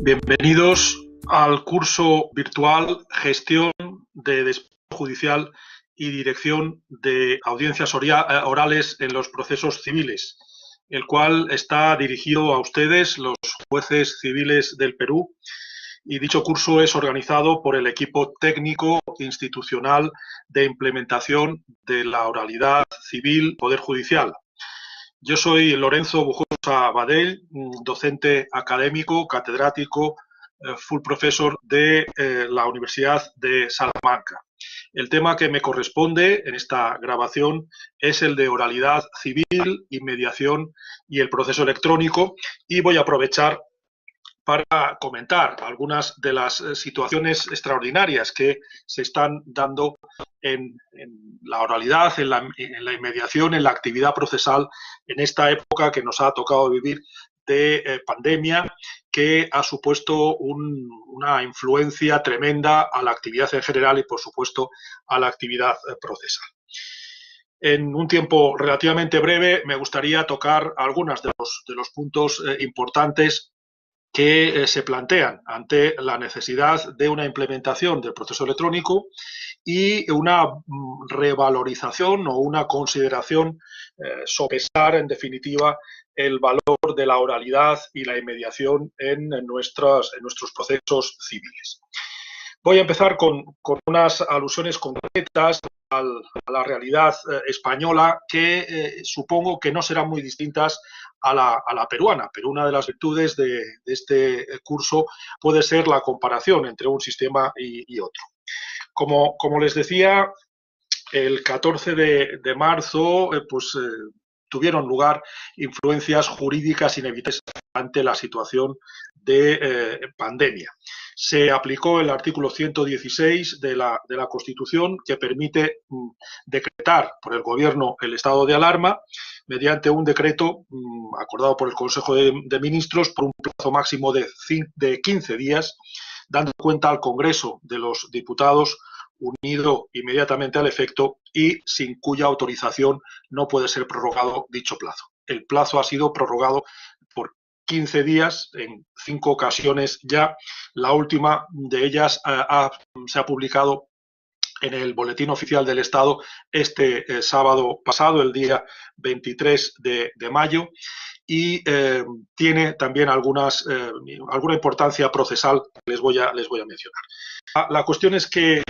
Bienvenidos al curso virtual Gestión de Despacho Judicial y Dirección de Audiencias Orales en los Procesos Civiles, el cual está dirigido a ustedes, los jueces civiles del Perú, y dicho curso es organizado por el equipo técnico institucional de implementación de la oralidad civil Poder Judicial. Yo soy Lorenzo Bujosa Badell, docente académico, catedrático, full professor de la Universidad de Salamanca. El tema que me corresponde en esta grabación es el de oralidad civil y mediación y el proceso electrónico, y voy a aprovechar para comentar algunas de las situaciones extraordinarias que se están dando en la oralidad, en la inmediación, en la actividad procesal, en esta época que nos ha tocado vivir de pandemia, que ha supuesto una influencia tremenda a la actividad en general y, por supuesto, a la actividad procesal. En un tiempo relativamente breve me gustaría tocar algunos de los puntos importantes que se plantean ante la necesidad de una implementación del proceso electrónico y una revalorización o una consideración, sopesar en definitiva el valor de la oralidad y la inmediación en nuestros procesos civiles. Voy a empezar con unas alusiones concretas a la realidad española que supongo que no serán muy distintas a la peruana, pero una de las virtudes de este curso puede ser la comparación entre un sistema y otro. Como les decía, el 14 de marzo tuvieron lugar influencias jurídicas inevitables ante la situación de pandemia. Se aplicó el artículo 116 de la Constitución, que permite decretar por el Gobierno el estado de alarma mediante un decreto acordado por el Consejo de Ministros por un plazo máximo de 15 días, dando cuenta al Congreso de los Diputados unido inmediatamente al efecto y sin cuya autorización no puede ser prorrogado dicho plazo. El plazo ha sido prorrogado por 15 días en 5 ocasiones ya. La última de ellas se ha publicado en el Boletín Oficial del Estado este sábado pasado, el día 23 de mayo, y tiene también alguna importancia procesal que les voy a mencionar. La cuestión es que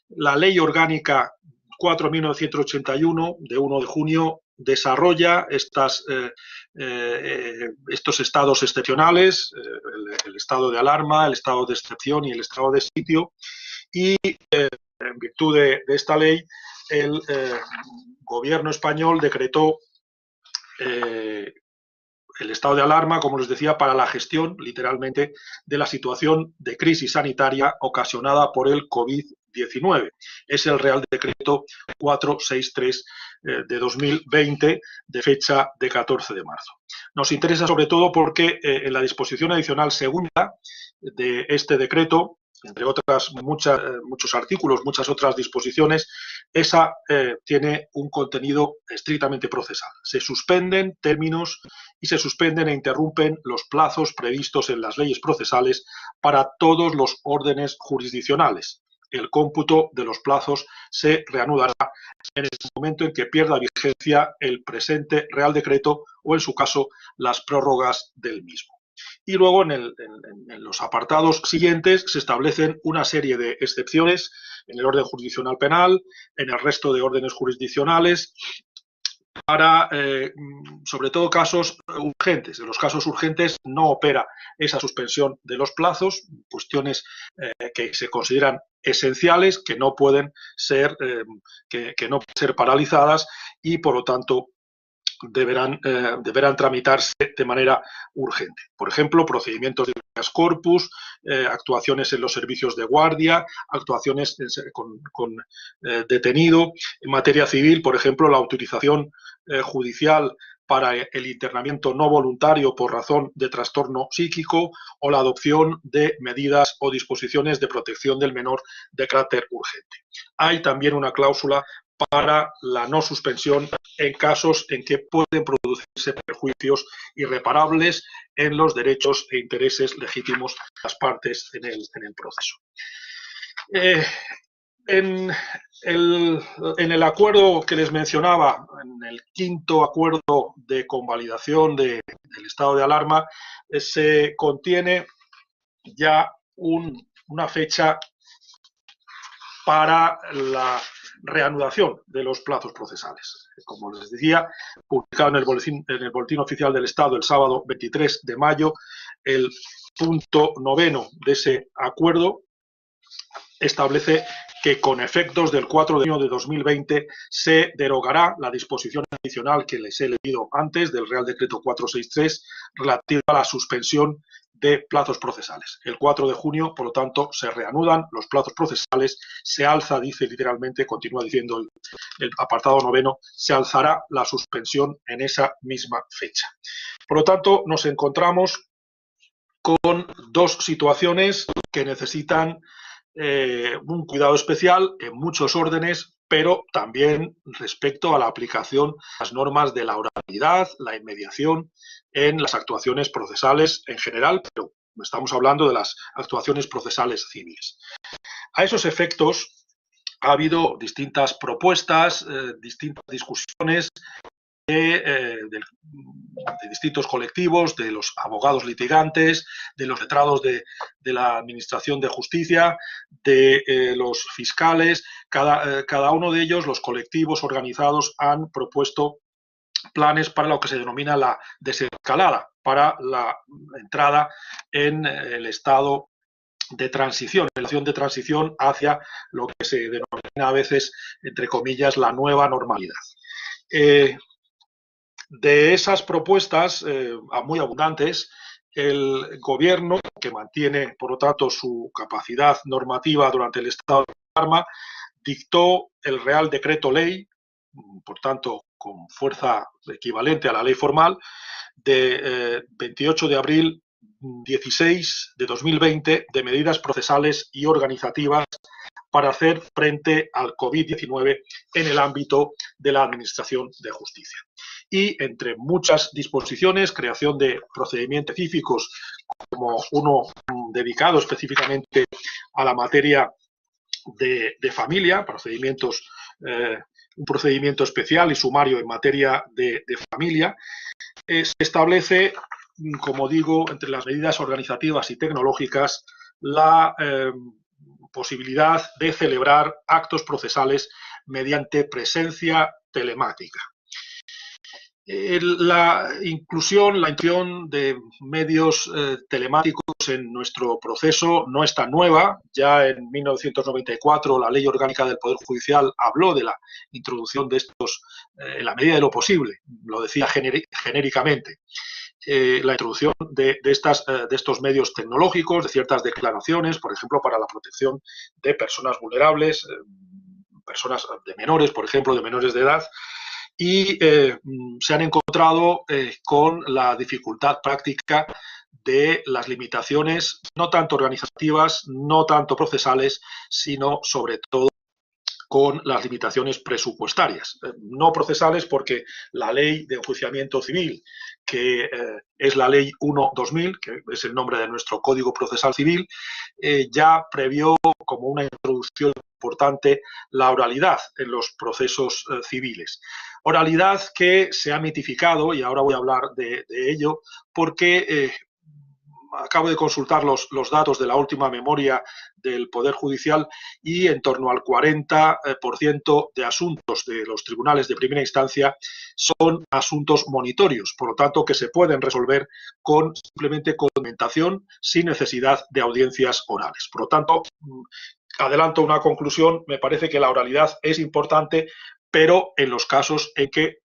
la Ley Orgánica 4.981 de 1 de junio desarrolla estos estados excepcionales, el estado de alarma, el estado de excepción y el estado de sitio, y en virtud de esta ley el gobierno español decretó el estado de alarma, como les decía, para la gestión, literalmente, de la situación de crisis sanitaria ocasionada por el COVID-19. Es el Real Decreto 463 de 2020, de fecha de 14 de marzo. Nos interesa sobre todo porque en la disposición adicional segunda de este decreto, entre otras muchos artículos, muchas otras disposiciones, esa tiene un contenido estrictamente procesal. Se suspenden términos y se suspenden e interrumpen los plazos previstos en las leyes procesales para todos los órdenes jurisdiccionales. El cómputo de los plazos se reanudará en el momento en que pierda vigencia el presente Real Decreto o, en su caso, las prórrogas del mismo. Y luego en los apartados siguientes se establecen una serie de excepciones en el orden jurisdiccional penal, en el resto de órdenes jurisdiccionales, para, sobre todo, casos urgentes. En los casos urgentes no opera esa suspensión de los plazos, cuestiones que se consideran esenciales, que no pueden ser, que no pueden ser paralizadas y, por lo tanto, deberán tramitarse de manera urgente. Por ejemplo, procedimientos de habeas corpus, actuaciones en los servicios de guardia, actuaciones con detenido. En materia civil, por ejemplo, la autorización judicial para el internamiento no voluntario por razón de trastorno psíquico o la adopción de medidas o disposiciones de protección del menor de carácter urgente. Hay también una cláusula para la no suspensión en casos en que pueden producirse perjuicios irreparables en los derechos e intereses legítimos de las partes en el proceso. En el acuerdo que les mencionaba, en el quinto acuerdo de convalidación del estado de alarma, se contiene ya una fecha para la reanudación de los plazos procesales. Como les decía, publicado en el Boletín Oficial del Estado el sábado 23 de mayo, el punto 9 de ese acuerdo establece que con efectos del 4 de junio de 2020 se derogará la disposición adicional que les he leído antes del Real Decreto 463 relativa a la suspensión de plazos procesales. El 4 de junio, por lo tanto, se reanudan los plazos procesales, se alza, dice literalmente, continúa diciendo el apartado 9, se alzará la suspensión en esa misma fecha. Por lo tanto, nos encontramos con dos situaciones que necesitan un cuidado especial en muchos órdenes, pero también respecto a la aplicación de las normas de la oralidad, la inmediación en las actuaciones procesales en general, pero estamos hablando de las actuaciones procesales civiles. A esos efectos ha habido distintas propuestas, distintas discusiones de distintos colectivos, de los abogados litigantes, de los letrados de la Administración de Justicia, de los fiscales. Cada uno de ellos, los colectivos organizados, han propuesto planes para lo que se denomina la desescalada, para la entrada en el estado de transición, relación de transición hacia lo que se denomina a veces, entre comillas, la nueva normalidad. De esas propuestas muy abundantes, el Gobierno, que mantiene, por lo tanto, su capacidad normativa durante el estado de alarma, dictó el Real Decreto Ley, por tanto, con fuerza equivalente a la ley formal, de 28 de abril 16 de 2020, de medidas procesales y organizativas para hacer frente al COVID-19 en el ámbito de la Administración de Justicia. Y entre muchas disposiciones, creación de procedimientos específicos, como uno dedicado específicamente a la materia de familia, un procedimiento especial y sumario en materia de familia, se establece, como digo, entre las medidas organizativas y tecnológicas, la posibilidad de celebrar actos procesales mediante presencia telemática. La inclusión de medios telemáticos en nuestro proceso no es tan nueva. Ya en 1994 la Ley Orgánica del Poder Judicial habló de la introducción de estos en la medida de lo posible, lo decía genéricamente. La introducción de estos medios tecnológicos, de ciertas declaraciones, por ejemplo, para la protección de personas vulnerables, personas de menores, por ejemplo, de menores de edad, y se han encontrado con la dificultad práctica de las limitaciones, no tanto organizativas, no tanto procesales, sino sobre todo con las limitaciones presupuestarias. No procesales porque la Ley de Enjuiciamiento Civil, que es la Ley 1/2000, que es el nombre de nuestro Código Procesal Civil, ya previó como una introducción importante la oralidad en los procesos civiles. Oralidad que se ha mitificado, y ahora voy a hablar de ello, porque acabo de consultar los datos de la última memoria del Poder Judicial y en torno al 40% de asuntos de los tribunales de primera instancia son asuntos monitorios, por lo tanto que se pueden resolver simplemente con documentación sin necesidad de audiencias orales. Por lo tanto, adelanto una conclusión, me parece que la oralidad es importante, pero en los casos en que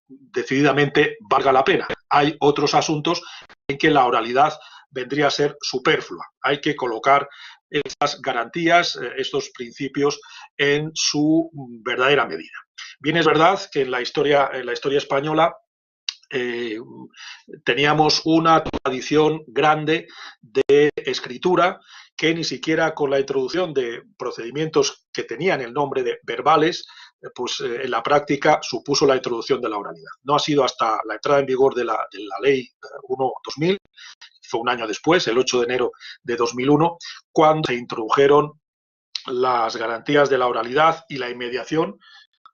decididamente valga la pena. Hay otros asuntos en que la oralidad vendría a ser superflua. Hay que colocar esas garantías, estos principios en su verdadera medida. Bien, es verdad que en la historia española teníamos una tradición grande de escritura que ni siquiera con la introducción de procedimientos que tenían el nombre de verbales en la práctica supuso la introducción de la oralidad. No ha sido hasta la entrada en vigor de la Ley 1/2000, fue un año después, el 8 de enero de 2001, cuando se introdujeron las garantías de la oralidad y la inmediación,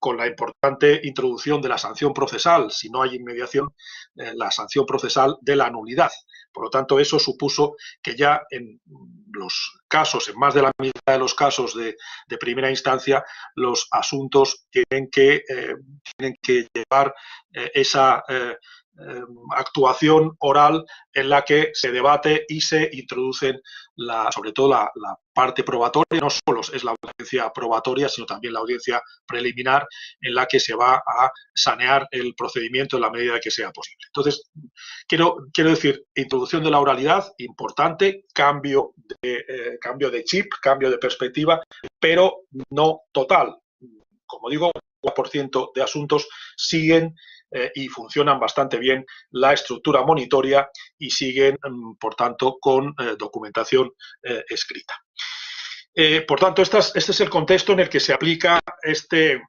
con la importante introducción de la sanción procesal, si no hay inmediación, la sanción procesal de la nulidad. Por lo tanto, eso supuso que ya en los casos, en más de la mitad de los casos de primera instancia, los asuntos tienen que llevar esa actuación oral en la que se debate y se introducen sobre todo la parte probatoria. No solo es la audiencia probatoria, sino también la audiencia preliminar, en la que se va a sanear el procedimiento en la medida que sea posible. Entonces, quiero decir, introducción de la oralidad, importante, cambio de chip, cambio de perspectiva, pero no total. Como digo, el 4% de asuntos siguen y funcionan bastante bien la estructura monitoria y siguen, por tanto, con documentación escrita. Por tanto, este es el contexto en el que se aplica este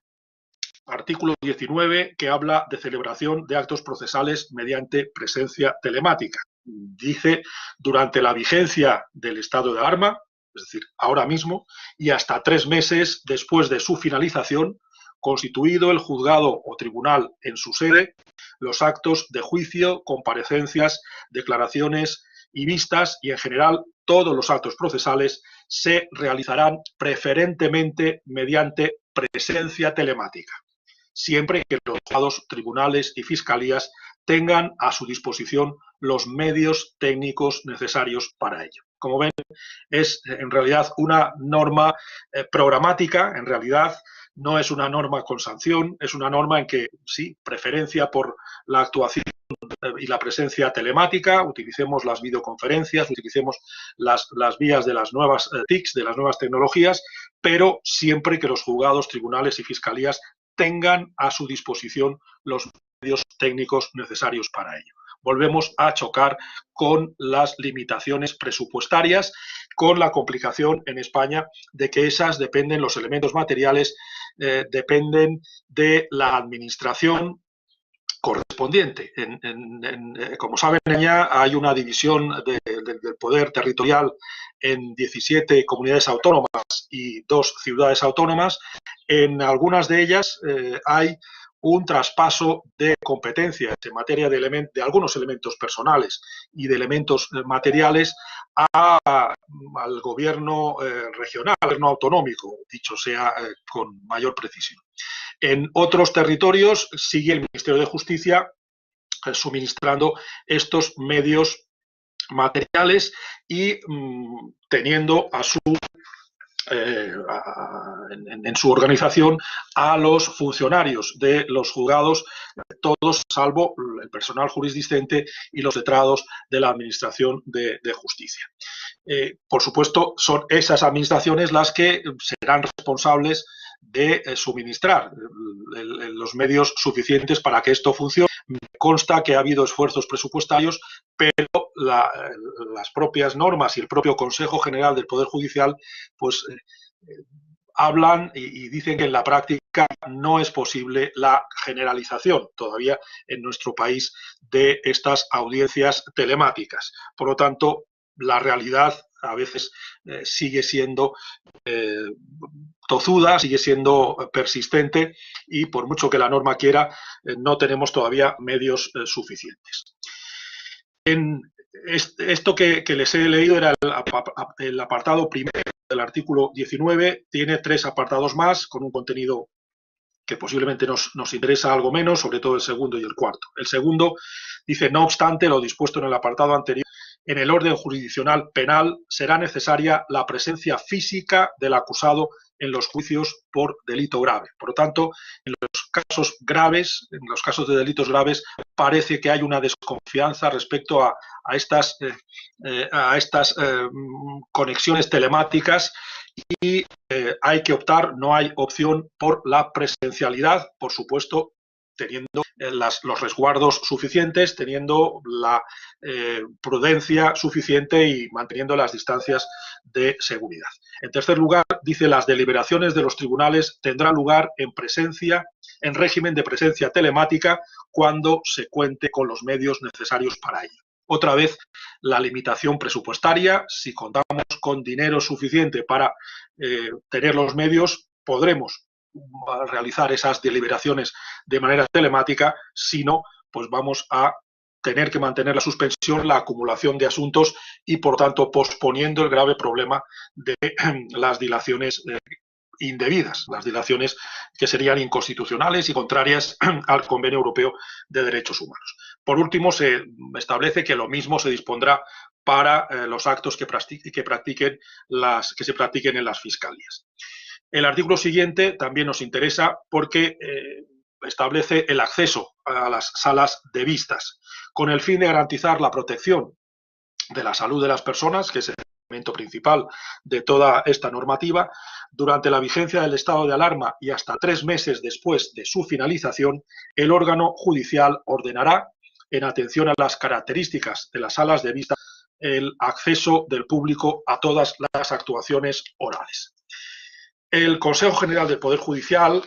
artículo 19, que habla de celebración de actos procesales mediante presencia telemática. Dice, durante la vigencia del estado de alarma, es decir, ahora mismo, y hasta 3 meses después de su finalización, constituido el juzgado o tribunal en su sede, los actos de juicio, comparecencias, declaraciones y vistas, y en general todos los actos procesales, se realizarán preferentemente mediante presencia telemática, siempre que los juzgados, tribunales y fiscalías tengan a su disposición los medios técnicos necesarios para ello. Como ven, es en realidad una norma programática, en realidad no es una norma con sanción, es una norma en que sí, preferencia por la actuación y la presencia telemática, utilicemos las videoconferencias, utilicemos las vías de las nuevas TICs, de las nuevas tecnologías, pero siempre que los juzgados, tribunales y fiscalías tengan a su disposición los medios técnicos necesarios para ello. Volvemos a chocar con las limitaciones presupuestarias, con la complicación en España de que los elementos materiales dependen de la administración correspondiente. Como saben, ya hay una división del poder territorial en 17 comunidades autónomas y 2 ciudades autónomas. En algunas de ellas hay un traspaso de competencias en materia de algunos elementos personales y de elementos materiales al gobierno regional, al gobierno autonómico, dicho sea con mayor precisión. En otros territorios sigue el Ministerio de Justicia suministrando estos medios materiales y teniendo en su organización a los funcionarios de los juzgados, todos salvo el personal jurisdicente y los letrados de la Administración de Justicia. Por supuesto, son esas administraciones las que serán responsables de suministrar los medios suficientes para que esto funcione. Me consta que ha habido esfuerzos presupuestarios, pero las propias normas y el propio Consejo General del Poder Judicial pues hablan y dicen que en la práctica no es posible la generalización todavía en nuestro país de estas audiencias telemáticas. Por lo tanto, la realidad a veces sigue siendo tozuda, sigue siendo persistente y por mucho que la norma quiera, no tenemos todavía medios suficientes. Esto que les he leído era el apartado primero del artículo 19, tiene 3 apartados más con un contenido que posiblemente nos interesa algo menos, sobre todo el segundo y el cuarto. El segundo dice, no obstante lo dispuesto en el apartado anterior, en el orden jurisdiccional penal será necesaria la presencia física del acusado en los juicios por delito grave. Por lo tanto, en los casos graves, en los casos de delitos graves, parece que hay una desconfianza respecto a estas conexiones telemáticas y hay que optar, no hay opción por la presencialidad, por supuesto, teniendo los resguardos suficientes, teniendo la prudencia suficiente y manteniendo las distancias de seguridad. En tercer lugar, dice, las deliberaciones de los tribunales tendrán lugar en régimen de presencia telemática cuando se cuente con los medios necesarios para ello. Otra vez, la limitación presupuestaria. Si contamos con dinero suficiente para tener los medios, podremos realizar esas deliberaciones de manera telemática. Si no, pues vamos a tener que mantener la suspensión, la acumulación de asuntos y, por tanto, posponiendo el grave problema de las dilaciones indebidas, las dilaciones que serían inconstitucionales y contrarias al Convenio Europeo de Derechos Humanos. Por último, se establece que lo mismo se dispondrá para los actos que se practiquen en las fiscalías. El artículo siguiente también nos interesa porque establece el acceso a las salas de vistas con el fin de garantizar la protección de la salud de las personas, que es el elemento principal de toda esta normativa. Durante la vigencia del estado de alarma y hasta 3 meses después de su finalización, el órgano judicial ordenará, en atención a las características de las salas de vista, el acceso del público a todas las actuaciones orales. El Consejo General del Poder Judicial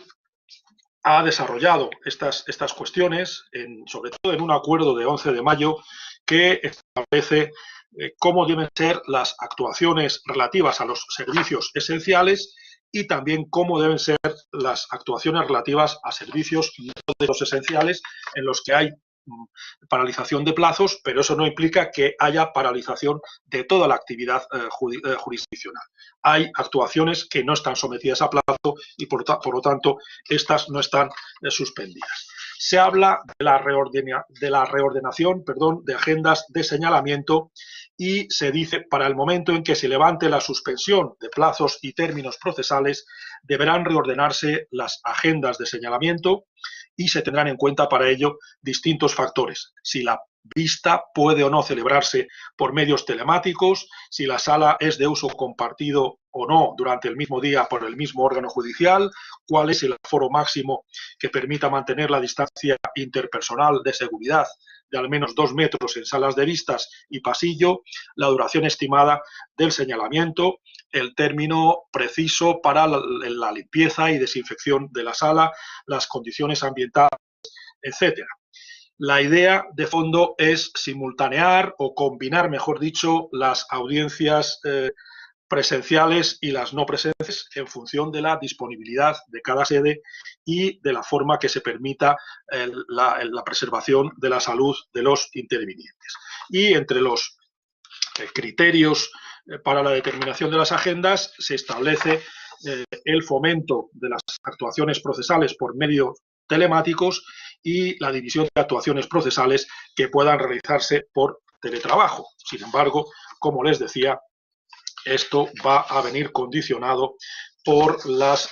ha desarrollado estas cuestiones, sobre todo en un acuerdo de 11 de mayo que establece cómo deben ser las actuaciones relativas a los servicios esenciales y también cómo deben ser las actuaciones relativas a servicios no de los esenciales, en los que hay paralización de plazos, pero eso no implica que haya paralización de toda la actividad jurisdiccional. Hay actuaciones que no están sometidas a plazo y, por lo tanto, estas no están suspendidas. Se habla de la reordenación de agendas de señalamiento y se dice, para el momento en que se levante la suspensión de plazos y términos procesales, deberán reordenarse las agendas de señalamiento y se tendrán en cuenta para ello distintos factores. Si la vista puede o no celebrarse por medios telemáticos, si la sala es de uso compartido o no durante el mismo día por el mismo órgano judicial, cuál es el aforo máximo que permita mantener la distancia interpersonal de seguridad de al menos 2 metros en salas de vistas y pasillo, la duración estimada del señalamiento, el término preciso para la limpieza y desinfección de la sala, las condiciones ambientales, etcétera. La idea de fondo es simultanear o combinar, mejor dicho, las audiencias presenciales y las no presenciales en función de la disponibilidad de cada sede y de la forma que se permita la preservación de la salud de los intervinientes. Y entre los criterios para la determinación de las agendas se establece el fomento de las actuaciones procesales por medios telemáticos y la división de actuaciones procesales que puedan realizarse por teletrabajo. Sin embargo, como les decía, esto va a venir condicionado por las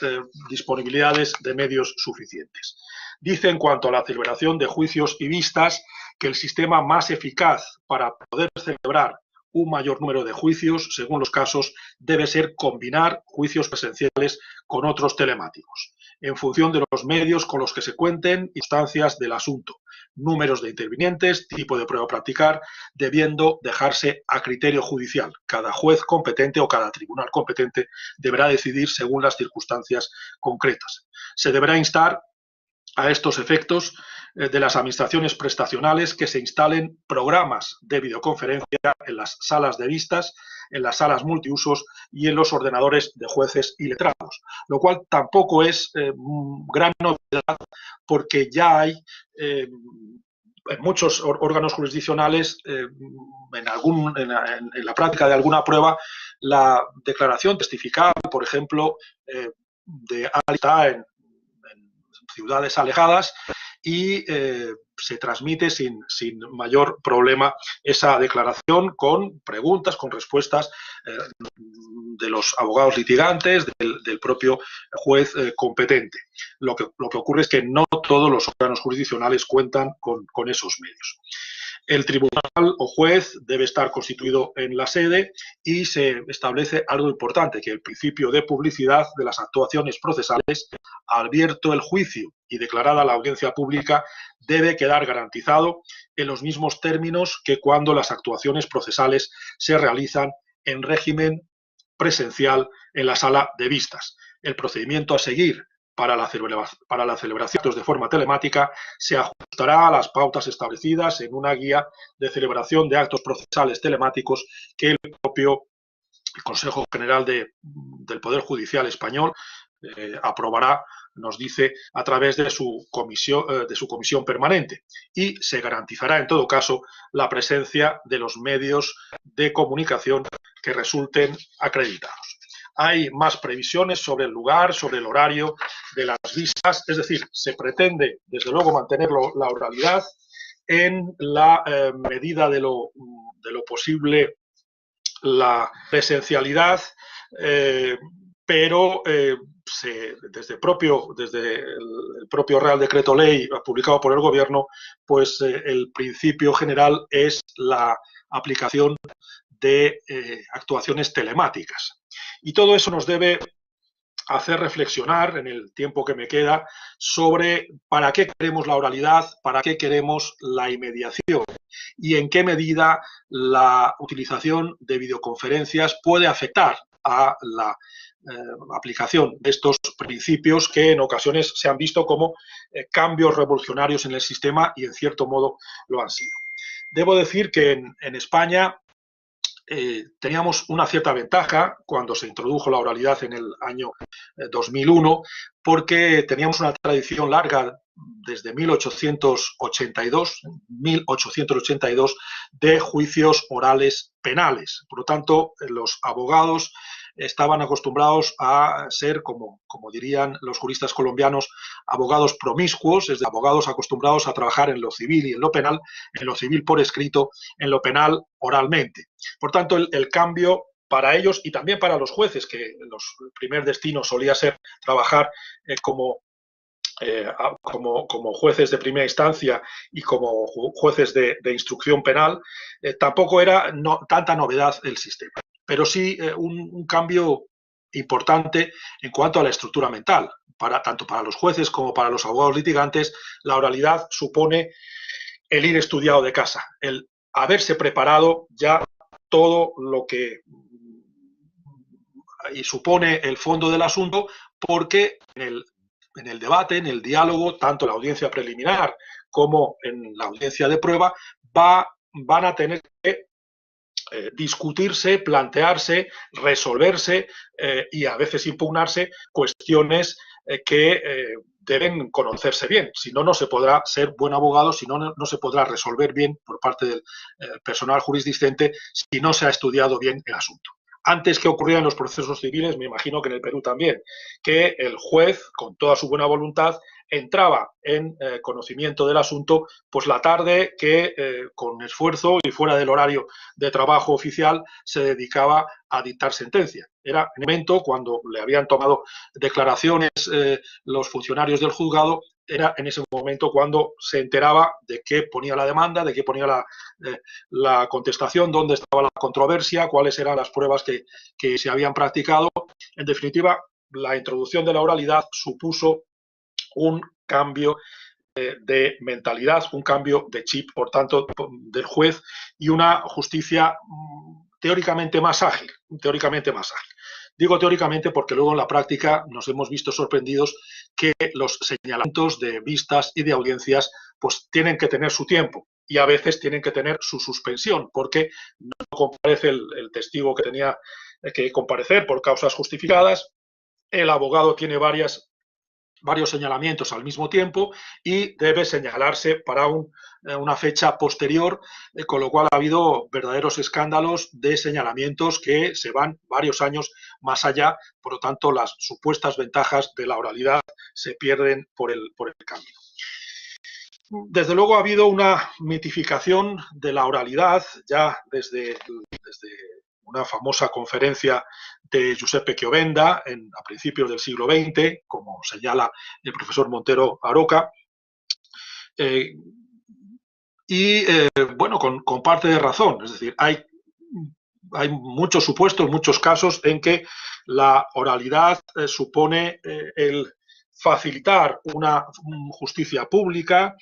disponibilidades de medios suficientes. Dice, en cuanto a la celebración de juicios y vistas, que el sistema más eficaz para poder celebrar un mayor número de juicios, según los casos, debe ser combinar juicios presenciales con otros telemáticos, en función de los medios con los que se cuenten y instancias del asunto, números de intervinientes, tipo de prueba a practicar, debiendo dejarse a criterio judicial. Cada juez competente o cada tribunal competente deberá decidir según las circunstancias concretas. Se deberá instar a estos efectos de las administraciones prestacionales que se instalen programas de videoconferencia en las salas de vistas, en las salas multiusos y en los ordenadores de jueces y letrados, lo cual tampoco es gran novedad porque ya hay en muchos órganos jurisdiccionales, en la práctica de alguna prueba, la declaración testifical, por ejemplo, de alta en ciudades alejadas y se transmite sin mayor problema esa declaración con preguntas, con respuestas de los abogados litigantes, del propio juez competente. Lo que ocurre es que no todos los órganos jurisdiccionales cuentan con esos medios. El tribunal o juez debe estar constituido en la sede y se establece algo importante, que el principio de publicidad de las actuaciones procesales, abierto el juicio y declarada la audiencia pública, debe quedar garantizado en los mismos términos que cuando las actuaciones procesales se realizan en régimen presencial en la sala de vistas. El procedimiento a seguir para la celebración de forma telemática se ajustará a las pautas establecidas en una guía de celebración de actos procesales telemáticos que el propio Consejo General del Poder Judicial Español aprobará, nos dice, a través de su comisión permanente, y se garantizará en todo caso la presencia de los medios de comunicación que resulten acreditados. Hay más previsiones sobre el lugar, sobre el horario de las vistas, es decir, se pretende, desde luego, mantener la oralidad en la medida de lo posible, la presencialidad, pero desde el propio Real Decreto Ley publicado por el Gobierno, pues el principio general es la aplicación de actuaciones telemáticas. Y todo eso nos debe hacer reflexionar, en el tiempo que me queda, sobre para qué queremos la oralidad, para qué queremos la inmediación y en qué medida la utilización de videoconferencias puede afectar a la aplicación de estos principios que en ocasiones se han visto como cambios revolucionarios en el sistema y en cierto modo lo han sido. Debo decir que en España teníamos una cierta ventaja cuando se introdujo la oralidad en el año 2001, porque teníamos una tradición larga desde 1882 de juicios orales penales. Por lo tanto, los abogados estaban acostumbrados a ser, como dirían los juristas colombianos, abogados promiscuos, es decir, abogados acostumbrados a trabajar en lo civil y en lo penal, en lo civil por escrito, en lo penal oralmente. Por tanto, el cambio para ellos y también para los jueces, que el primer destino solía ser trabajar como jueces de primera instancia y como jueces de instrucción penal, tampoco era tanta novedad el sistema, pero sí un cambio importante en cuanto a la estructura mental. Tanto para los jueces como para los abogados litigantes, la oralidad supone el ir estudiado de casa, el haberse preparado ya todo lo que y supone el fondo del asunto, porque en el debate, en el diálogo, tanto en la audiencia preliminar como en la audiencia de prueba, van a tener que discutirse, plantearse, resolverse y a veces impugnarse cuestiones que deben conocerse bien. Si no, no se podrá ser buen abogado, si no, no se podrá resolver bien por parte del personal jurisdicente si no se ha estudiado bien el asunto. Antes que ocurría en los procesos civiles, me imagino que en el Perú también, que el juez, con toda su buena voluntad, entraba en conocimiento del asunto pues la tarde que con esfuerzo y fuera del horario de trabajo oficial se dedicaba a dictar sentencia. Era en el momento cuando le habían tomado declaraciones los funcionarios del juzgado, era en ese momento cuando se enteraba de qué ponía la demanda, de qué ponía la contestación, dónde estaba la controversia, cuáles eran las pruebas que se habían practicado. En definitiva, la introducción de la oralidad supuso un cambio de mentalidad, un cambio de chip, por tanto, del juez, y una justicia teóricamente más ágil, Digo teóricamente porque luego en la práctica nos hemos visto sorprendidos que los señalamientos de vistas y de audiencias pues tienen que tener su tiempo y a veces tienen que tener su suspensión porque no comparece el testigo que tenía que comparecer por causas justificadas, el abogado tiene varios señalamientos al mismo tiempo y debe señalarse para una fecha posterior, con lo cual ha habido verdaderos escándalos de señalamientos que se van varios años más allá. Por lo tanto, las supuestas ventajas de la oralidad se pierden por el camino. Desde luego ha habido una mitificación de la oralidad ya desde una famosa conferencia de Giuseppe Chiovenda a principios del siglo XX, como señala el profesor Montero Aroca, y, bueno, con parte de razón. Es decir, hay muchos supuestos, muchos casos en que la oralidad supone el facilitar una justicia pública,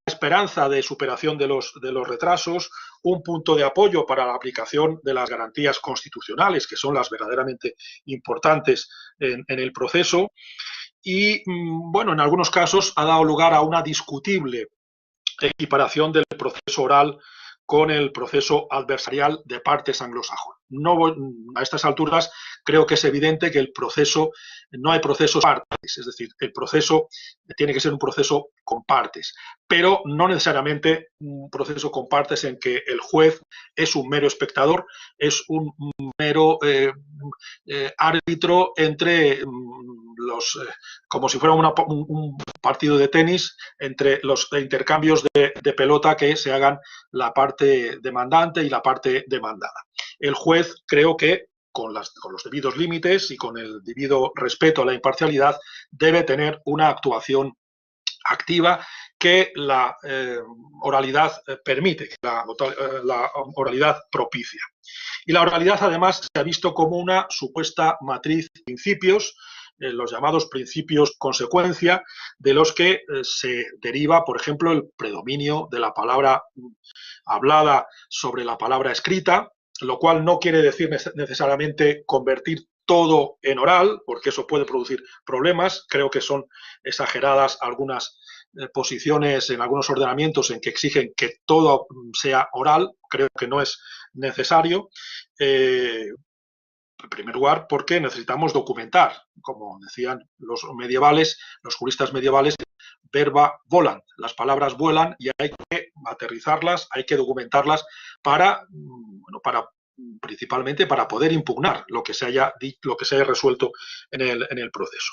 esperanza de superación de los retrasos, un punto de apoyo para la aplicación de las garantías constitucionales, que son las verdaderamente importantes en el proceso. Y, bueno, en algunos casos ha dado lugar a una discutible equiparación del proceso oral con el proceso adversarial de partes anglosajonas. No voy, a estas alturas creo que es evidente que no hay procesos partes, es decir, el proceso tiene que ser un proceso con partes, pero no necesariamente un proceso con partes en que el juez es un mero espectador, es un mero árbitro entre como si fuera un partido de tenis, entre los intercambios de pelota que se hagan la parte demandante y la parte demandada. El juez, creo que con los debidos límites y con el debido respeto a la imparcialidad, debe tener una actuación activa que la oralidad permite, que la oralidad propicia. Y la oralidad, además, se ha visto como una supuesta matriz de principios, los llamados principios consecuencia, de los que se deriva, por ejemplo, el predominio de la palabra hablada sobre la palabra escrita, lo cual no quiere decir necesariamente convertir todo en oral, porque eso puede producir problemas. Creo que son exageradas algunas posiciones en algunos ordenamientos en que exigen que todo sea oral. Creo que no es necesario. En primer lugar, porque necesitamos documentar, como decían los medievales, los juristas medievales, verba volant, las palabras vuelan y hay que aterrizarlas, hay que documentarlas principalmente para poder impugnar lo que se haya resuelto en el proceso.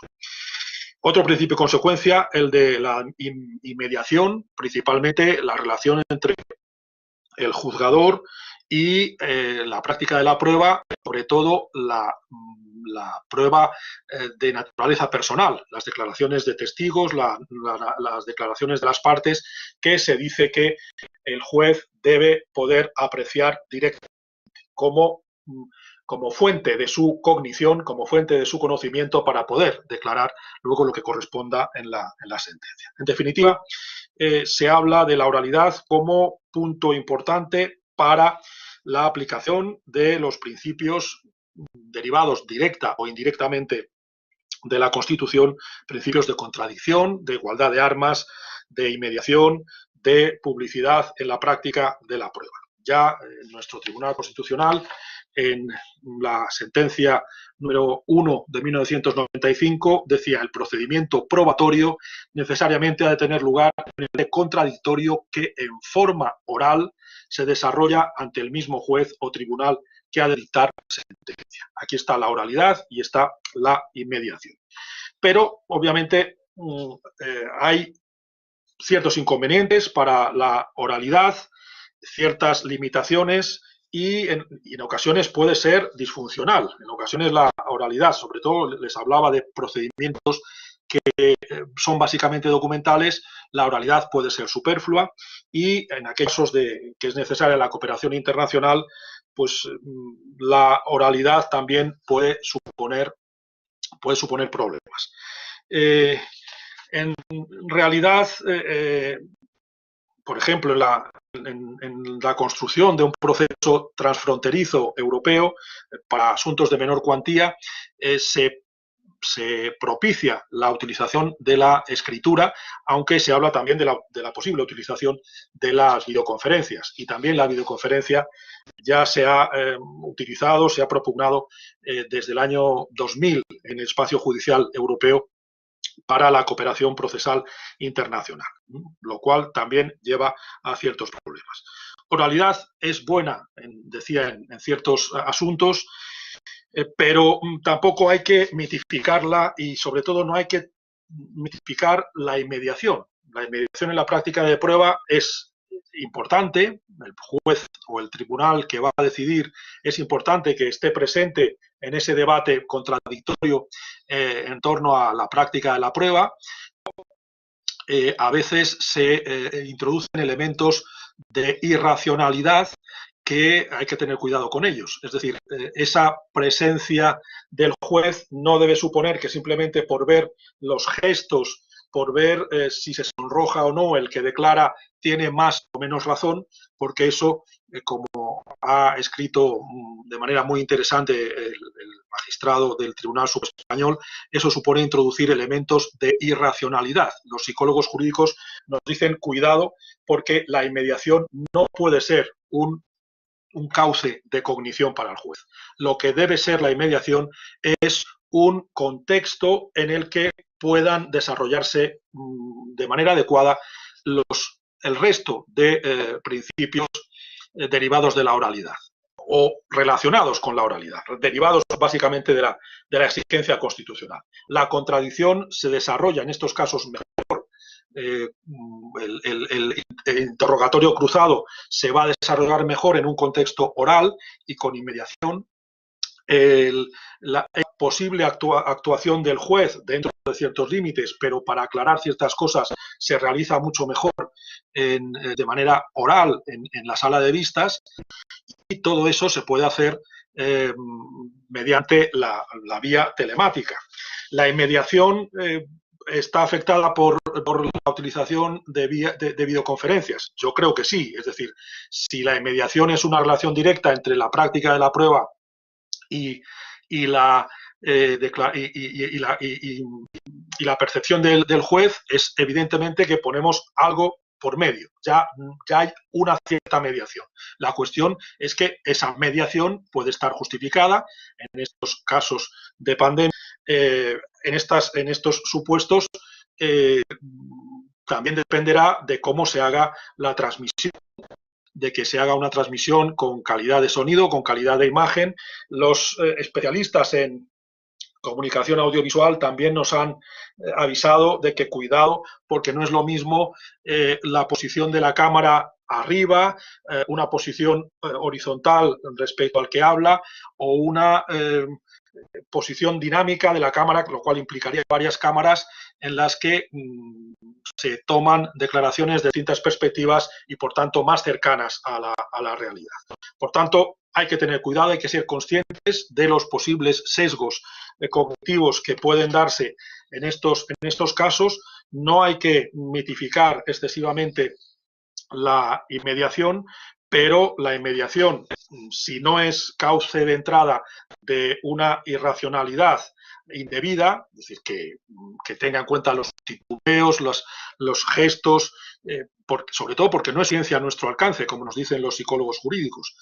Otro principio de consecuencia, el de la inmediación, principalmente la relación entre el juzgador y la práctica de la prueba, sobre todo la prueba de naturaleza personal, las declaraciones de testigos, las declaraciones de las partes, que se dice que el juez debe poder apreciar directamente como fuente de su cognición, como fuente de su conocimiento para poder declarar luego lo que corresponda en la sentencia. En definitiva, se habla de la oralidad como punto importante para la aplicación de los principios derivados directa o indirectamente de la Constitución, principios de contradicción, de igualdad de armas, de inmediación, de publicidad en la práctica de la prueba. Ya nuestro Tribunal Constitucional, en la sentencia número 1 de 1995, decía: el procedimiento probatorio necesariamente ha de tener lugar en el contradictorio que en forma oral se desarrolla ante el mismo juez o tribunal que ha de dictar la sentencia. Aquí está la oralidad y está la inmediación. Pero, obviamente, hay ciertos inconvenientes para la oralidad, ciertas limitaciones y en ocasiones puede ser disfuncional. En ocasiones la oralidad, sobre todo les hablaba de procedimientos que son básicamente documentales, la oralidad puede ser superflua y en aquellos casos que es necesaria la cooperación internacional, pues la oralidad también puede suponer problemas. En realidad, por ejemplo, en la construcción de un proceso transfronterizo europeo para asuntos de menor cuantía, se propicia la utilización de la escritura, aunque se habla también de la posible utilización de las videoconferencias. Y también la videoconferencia ya se ha utilizado, se ha propugnado desde el año 2000 en el espacio judicial europeo para la cooperación procesal internacional, lo cual también lleva a ciertos problemas. Oralidad es buena, decía, en ciertos asuntos, pero tampoco hay que mitificarla y, sobre todo, no hay que mitificar la inmediación. La inmediación en la práctica de prueba es importante. El juez o el tribunal que va a decidir es importante que esté presente en ese debate contradictorio en torno a la práctica de la prueba. a veces se introducen elementos de irracionalidad que hay que tener cuidado con ellos. Es decir, esa presencia del juez no debe suponer que simplemente por ver los gestos, por ver si se sonroja o no el que declara, tiene más o menos razón, porque eso, como ha escrito de manera muy interesante el magistrado del Tribunal Supremo Español, eso supone introducir elementos de irracionalidad. Los psicólogos jurídicos nos dicen cuidado porque la inmediación no puede ser un cauce de cognición para el juez. Lo que debe ser la inmediación es un contexto en el que puedan desarrollarse de manera adecuada el resto de principios derivados de la oralidad o relacionados con la oralidad, derivados básicamente de la exigencia constitucional. La contradicción se desarrolla en estos casos mejor. El interrogatorio cruzado se va a desarrollar mejor en un contexto oral y con inmediación. La posible actuación del juez dentro de ciertos límites, pero para aclarar ciertas cosas se realiza mucho mejor de manera oral en la sala de vistas, y todo eso se puede hacer mediante la vía telemática. La inmediación está afectada por la utilización de videoconferencias. Yo creo que sí, es decir, si la inmediación es una relación directa entre la práctica de la prueba y la percepción del juez, es evidentemente que ponemos algo por medio, ya hay una cierta mediación. La cuestión es que esa mediación puede estar justificada en estos casos de pandemia, en estos supuestos. También dependerá de cómo se haga la transmisión, de que se haga una transmisión con calidad de sonido, con calidad de imagen. Los especialistas en comunicación audiovisual también nos han avisado de que cuidado, porque no es lo mismo la posición de la cámara arriba, una posición horizontal respecto al que habla, o una posición dinámica de la cámara, lo cual implicaría varias cámaras en las que se toman declaraciones de distintas perspectivas y, por tanto, más cercanas a la realidad. Por tanto, hay que tener cuidado, hay que ser conscientes de los posibles sesgos cognitivos que pueden darse en estos casos. No hay que mitificar excesivamente la inmediación, pero la inmediación, si no es cauce de entrada de una irracionalidad indebida, es decir, que tenga en cuenta los titubeos, los gestos, sobre todo porque no es ciencia a nuestro alcance, como nos dicen los psicólogos jurídicos.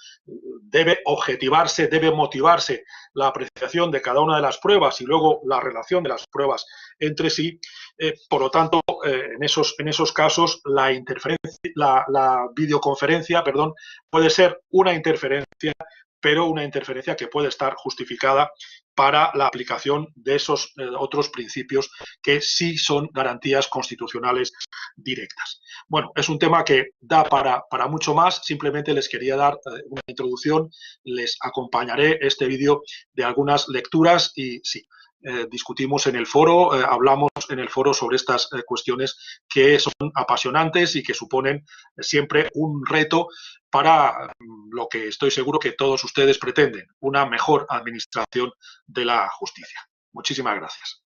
Debe objetivarse, debe motivarse la apreciación de cada una de las pruebas y luego la relación de las pruebas entre sí. Por lo tanto, en esos casos, la videoconferencia, puede ser una interferencia, pero una interferencia que puede estar justificada para la aplicación de esos otros principios que sí son garantías constitucionales directas. Bueno, es un tema que da para mucho más. Simplemente les quería dar una introducción. Les acompañaré este vídeo de algunas lecturas y sí, discutimos en el foro, hablamos en el foro sobre estas cuestiones que son apasionantes y que suponen siempre un reto para lo que estoy seguro que todos ustedes pretenden, una mejor administración de la justicia. Muchísimas gracias.